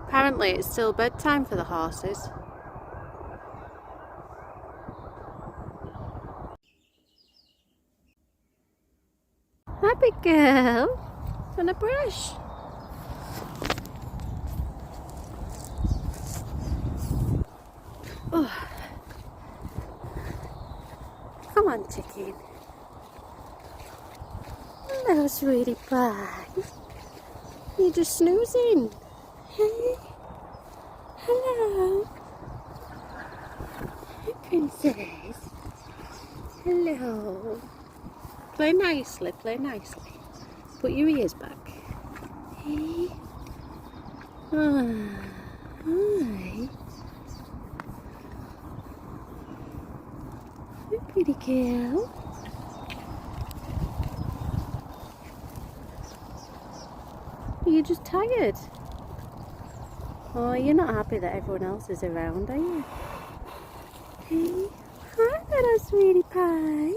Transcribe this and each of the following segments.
Apparently it's still bedtime for the horses. Happy girl. Want a brush? Oh. Come on, chicken. Hello, sweetie pie. You're just snoozing. Hey. Hello. Hey, princess. Hello. Play nicely, play nicely. Put your ears back. Hey. Ah, hi. Hey, pretty girl. You're just tired. Oh, you're not happy that everyone else is around, are you? Hey. Hi, little sweetie pie.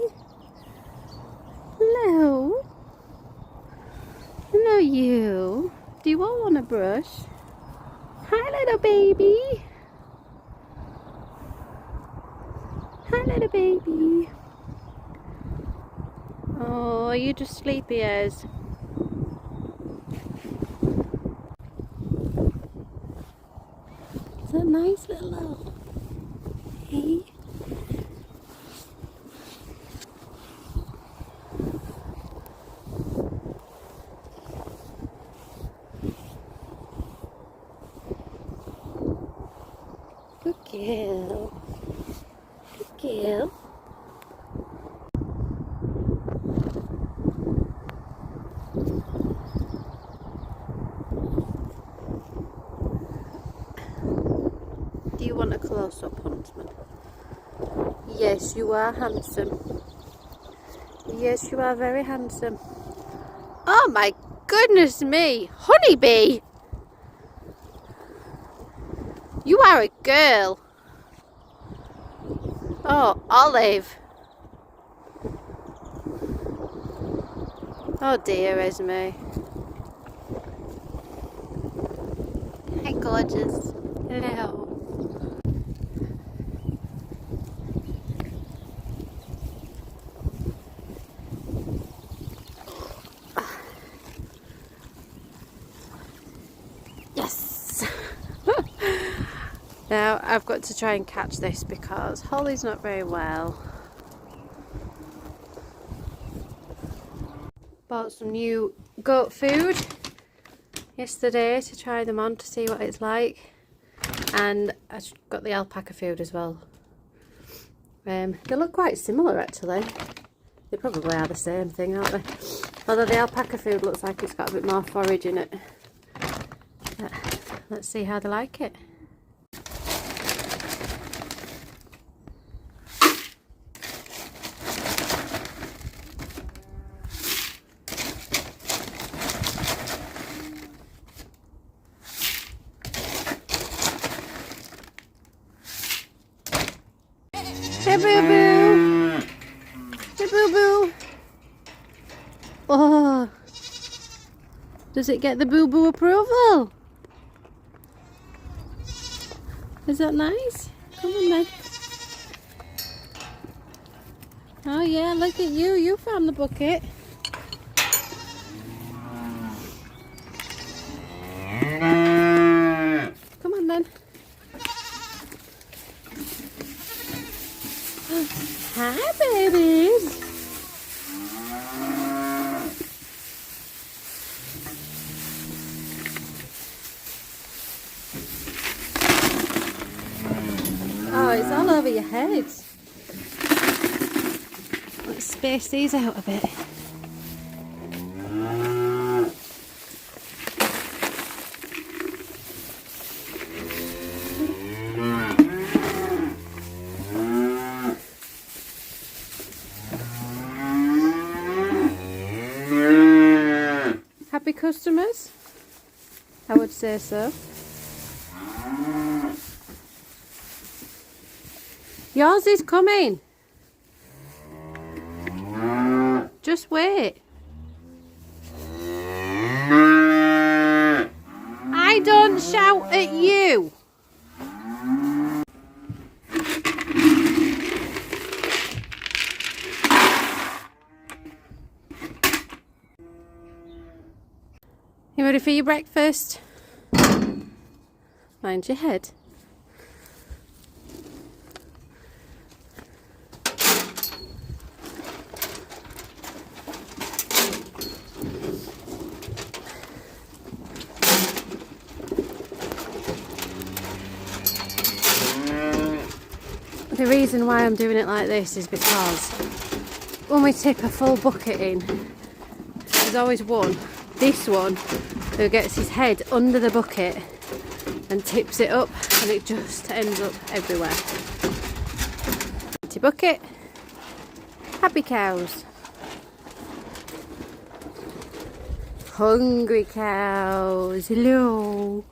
Hello. Hello, you. Do you all want a brush? Hi, little baby. Hi, little baby. Oh, you're just sleepy as. Is that nice, little? Hey. Good girl. Good girl. Do you want a close-up, Huntsman? Yes, you are handsome. Yes, you are very handsome. Oh my goodness me! Honeybee! You are a girl. Oh, Olive. Oh dear, Esme. Hi, gorgeous. Hello. Yes. Now I've got to try and catch this because Holly's not very well. Bought some new goat food yesterday to try them on to see what it's like, and I got the alpaca food as well. They look quite similar actually. They probably are the same thing, aren't they? Although the alpaca food looks like it's got a bit more forage in it. But let's see how they like it. Hey, boo-boo! Hey, boo-boo! Oh! Does it get the boo-boo approval? Is that nice? Come on then. Oh yeah, look at you. You found the bucket. Come on then. Hi, babies. Oh, it's all over your head. Let's space these out a bit. Happy customers? I would say so. Yours is coming. Just wait. I don't shout at you. You ready for your breakfast? Mind your head. The reason why I'm doing it like this is because when we tip a full bucket in, there's always one, this one, who gets his head under the bucket and tips it up, and it just ends up everywhere. Empty bucket, happy cows. Hungry cows. Hello.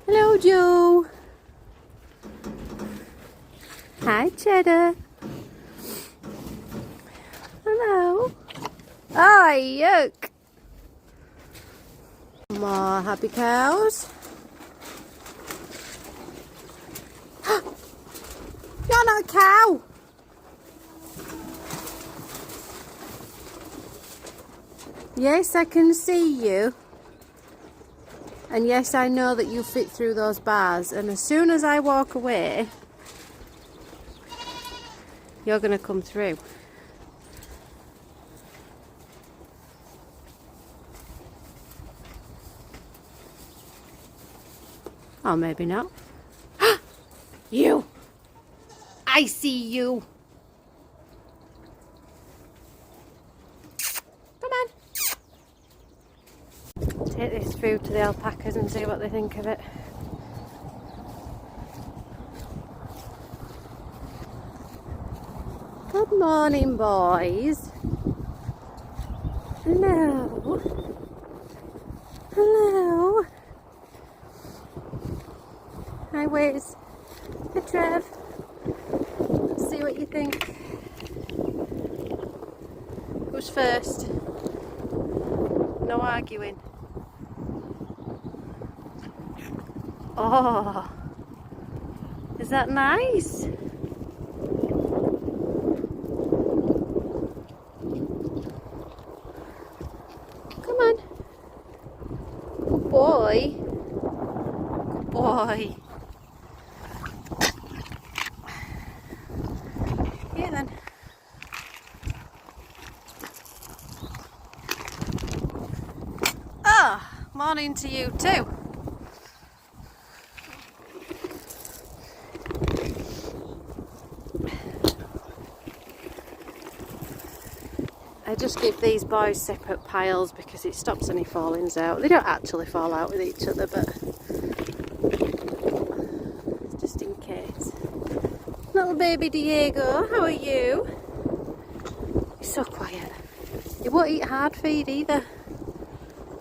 Hello, Joe. Hi, Cheddar. Hello. Oh, yuck. More happy cows. You're not a cow. Yes, I can see you. And yes, I know that you fit through those bars. And as soon as I walk away, you're going to come through. Or maybe not. You! I see you! Come on! Take this food to the alpacas and see what they think of it. Good morning, boys. Hello. Hello. Hi, Wiz. Hi, Trev. Let's see what you think. Who's first? No arguing. Oh, is that nice? Come on. Good boy. Good boy. Here then. Ah, morning to you too. I just give these boys separate piles because it stops any fallings out. They don't actually fall out with each other, but just in case. Little baby Diego, how are you? He's so quiet. You won't eat hard feed either.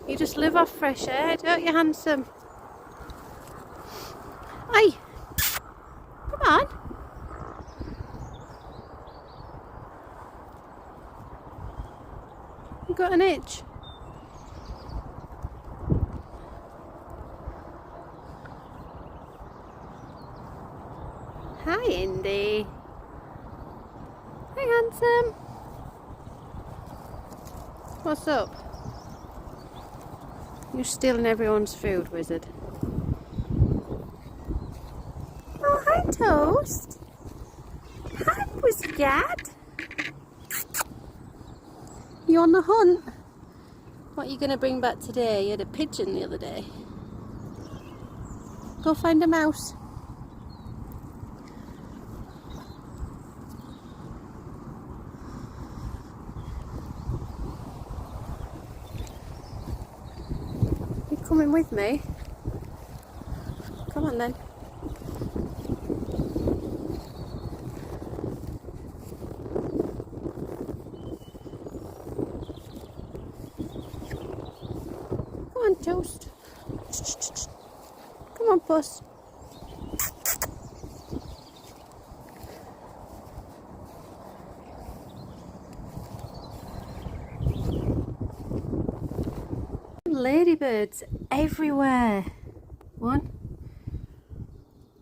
You just live off fresh air, don't you, handsome? Hey, come on. You got an itch? Hi, Indy. Hi, handsome. What's up? You're stealing everyone's food, wizard. Oh, hi, Toast. Hi, Pussycat. You on the hunt? What are you going to bring back today? You had a pigeon the other day. Go find a mouse. You coming with me? Come on then. Come on, Toast. Come on, Puss. Ladybirds everywhere. 1,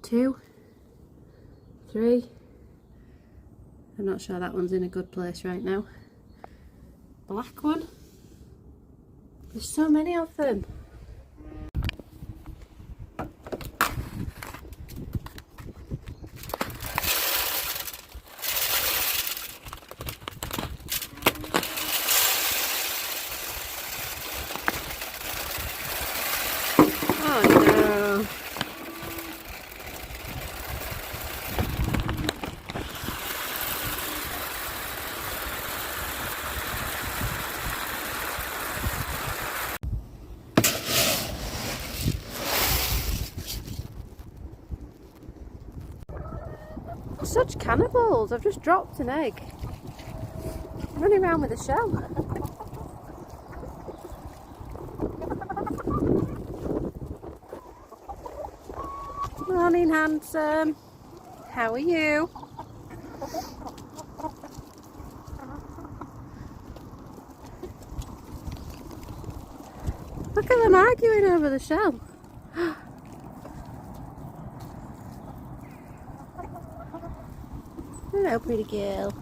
2, 3. I'm not sure that one's in a good place right now. Black one. There's so many of them. Oh no. Such cannibals. I've just dropped an egg. Running around with a shell. Morning, handsome. How are you? Look at them arguing over the shell. Hello, pretty girl.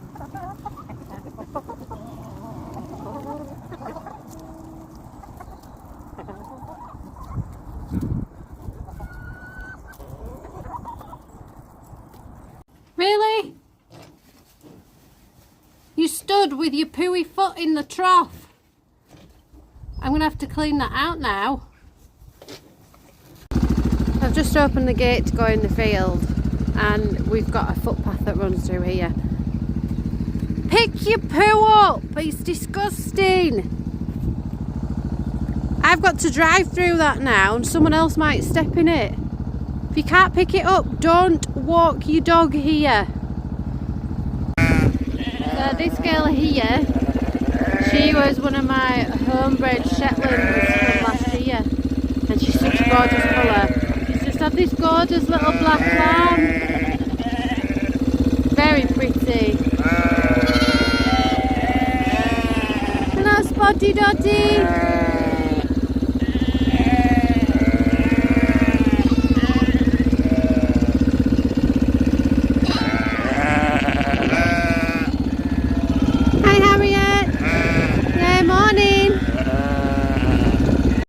Really? You stood with your pooey foot in the trough. I'm going to have to clean that out now. I've just opened the gate to go in the field and we've got a footpath that runs through here. Pick your poo up! It's disgusting! I've got to drive through that now and someone else might step in it. If you can't pick it up, don't walk your dog here. So this girl here, she was one of my homebred Shetlands from last year and she's such a gorgeous colour. She's just had this gorgeous little black lamb.